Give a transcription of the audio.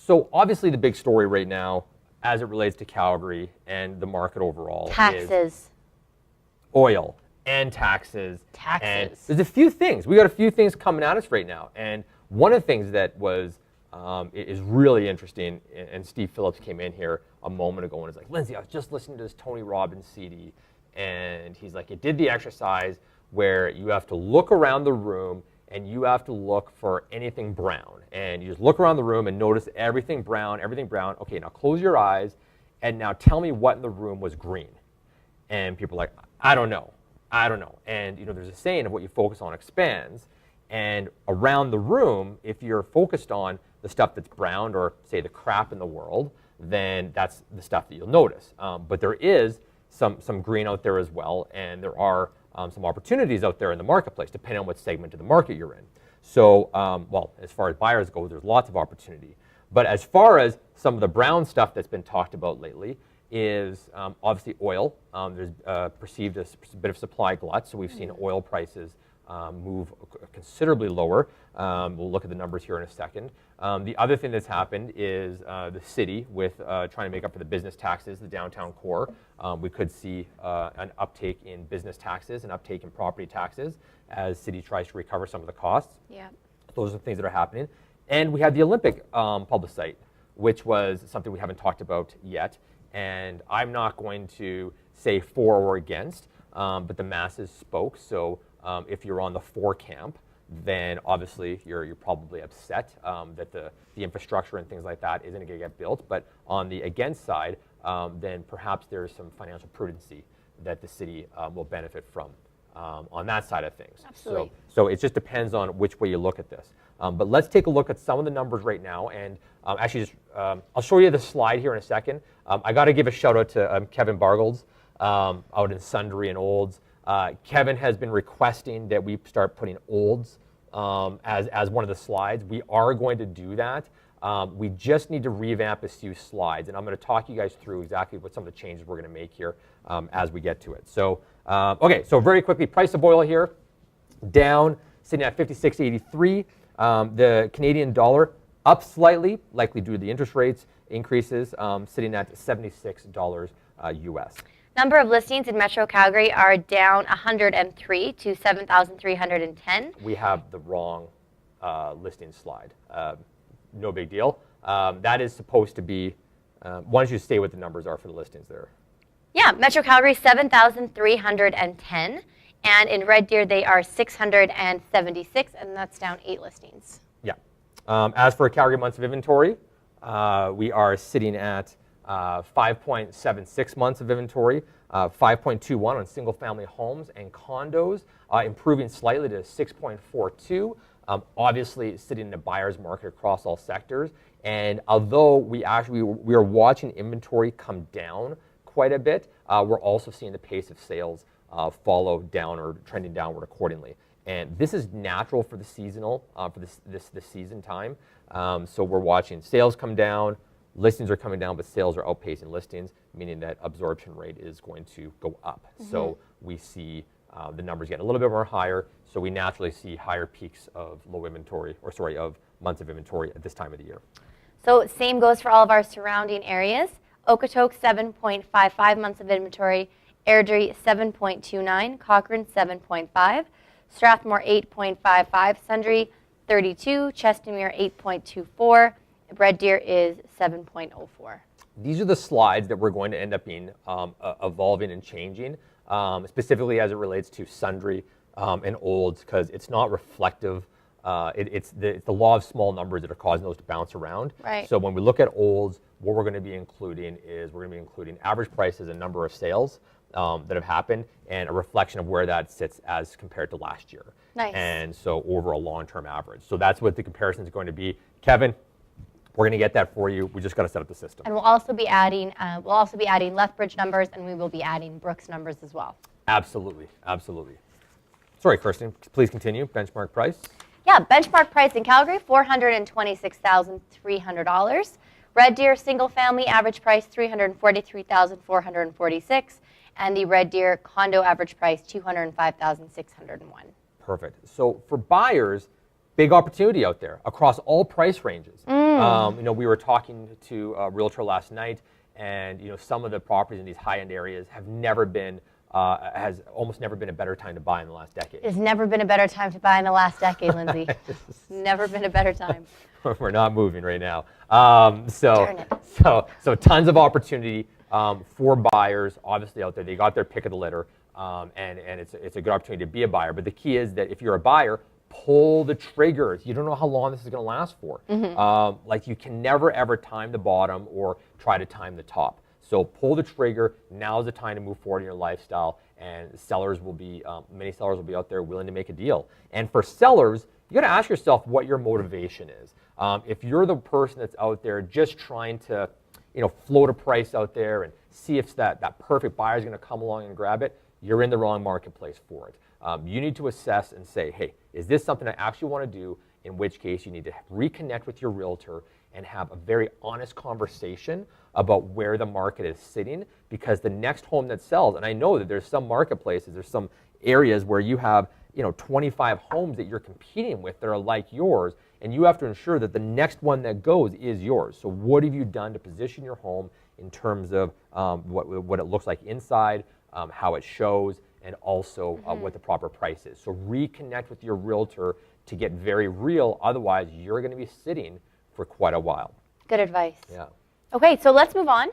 So obviously the big story right now, as it relates to Calgary and the market overall, taxes, is oil and taxes. Taxes. And there's a few things. We got a few things coming at us right now. And one of the things that was is really interesting, and Steve Phillips came in here a moment ago and was like, Lindsey, I was just listening to this Tony Robbins CD, and he's like, it did the exercise where you have to look around the room and you have to look for anything brown. And you just look around the room and notice everything brown, everything brown. Okay, now close your eyes and now tell me what in the room was green. And people are like, I don't know. And there's a saying of what you focus on expands. And around the room, if you're focused on the stuff that's brown or say the crap in the world, then that's the stuff that you'll notice. But there is some green out there as well, and there are some opportunities out there in the marketplace, depending on what segment of the market you're in. So, as far as buyers go, there's lots of opportunity. But as far as some of the brown stuff that's been talked about lately is obviously oil. There's perceived as a bit of supply glut, so we've seen oil prices move considerably lower. We'll look at the numbers here in a second. The other thing that's happened is the city with trying to make up for the business taxes, the downtown core. We could see an uptake in business taxes, an uptake in property taxes as city tries to recover some of the costs. Yeah. Those are the things that are happening. And we had the Olympic plebiscite, which was something we haven't talked about yet. And I'm not going to say for or against, but the masses spoke. So if you're on the for camp, then obviously you're probably upset that the infrastructure and things like that isn't going to get built. But on the against side, then perhaps there's some financial prudency that the city will benefit from on that side of things. Absolutely. So it just depends on which way you look at this. But let's take a look at some of the numbers right now. And actually, I'll show you the slide here in a second. I got to give a shout out to Kevin Bargolds out in Sundre and Olds. Kevin has been requesting that we start putting Olds as one of the slides. We are going to do that. We just need to revamp a few slides, and I'm going to talk you guys through exactly what some of the changes we're going to make here as we get to it. So, okay, so very quickly, price of oil here, down, sitting at 56.83. The Canadian dollar up slightly, likely due to the interest rates increases, sitting at $76 US. Number of listings in Metro Calgary are down 103 to 7,310. We have the wrong listing slide. No big deal. That is supposed to be, why don't you say what the numbers are for the listings there? Yeah, Metro Calgary 7,310. And in Red Deer, they are 676, and that's down 8 listings. Yeah. As for Calgary months of inventory, we are sitting at 5.76 months of inventory, 5.21 on single-family homes and condos, improving slightly to 6.42. Obviously, sitting in a buyer's market across all sectors. And although we are watching inventory come down quite a bit, we're also seeing the pace of sales follow down or trending downward accordingly. And this is natural for the seasonal, for this season time. So we're watching sales come down, listings are coming down, but sales are outpacing listings, meaning that absorption rate is going to go up. Mm-hmm. So we see the numbers getting a little bit more higher. So we naturally see higher peaks of of months of inventory at this time of the year. So same goes for all of our surrounding areas. Okotoks 7.55 months of inventory, Airdrie 7.29, Cochrane 7.5, Strathmore 8.55, Sundre 32, Chestermere 8.24, Red Deer is 7.04. These are the slides that we're going to end up being evolving and changing, specifically as it relates to Sundre and Olds, because it's not reflective. It's the law of small numbers that are causing those to bounce around. Right. So when we look at Olds, what we're going to be including is we're going to be including average prices and number of sales that have happened, and a reflection of where that sits as compared to last year. Nice. And so over a long-term average. So that's what the comparison is going to be. Kevin, we're going to get that for you. We just got to set up the system. And we'll also be adding Lethbridge numbers, and we will be adding Brooks numbers as well. Absolutely, absolutely. Sorry, Kirsten, please continue. Benchmark price. Yeah, benchmark price in Calgary, $426,300. Red Deer single family average price $343,446, and the Red Deer condo average price $205,601. Perfect. So for buyers, big opportunity out there across all price ranges. We were talking to a realtor last night, and some of the properties in these high-end areas have never been, has almost never been a better time to buy in the last decade. There's never been a better time to buy in the last decade, Lindsay. Never been a better time. We're not moving right now. Darn it. So tons of opportunity for buyers, obviously out there. They got their pick of the litter, and it's a good opportunity to be a buyer. But the key is that if you're a buyer, pull the triggers. You don't know how long this is going to last for. Like you can never ever time the bottom or try to time the top. So pull the trigger. Now is the time to move forward in your lifestyle, and sellers will be, many sellers will be out there willing to make a deal. And for sellers, you got to ask yourself what your motivation is. If you're the person that's out there just trying to, float a price out there and see if that perfect buyer is going to come along and grab it, you're in the wrong marketplace for it. You need to assess and say, hey, is this something I actually want to do? In which case you need to reconnect with your realtor and have a very honest conversation about where the market is sitting, because the next home that sells, and I know that there's some marketplaces, there's some areas where you have 25 homes that you're competing with that are like yours, and you have to ensure that the next one that goes is yours. So what have you done to position your home in terms of what it looks like inside, how it shows, and also what the proper price is. So reconnect with your realtor to get very real, otherwise you're going to be sitting for quite a while. Good advice. Yeah. Okay, so let's move on.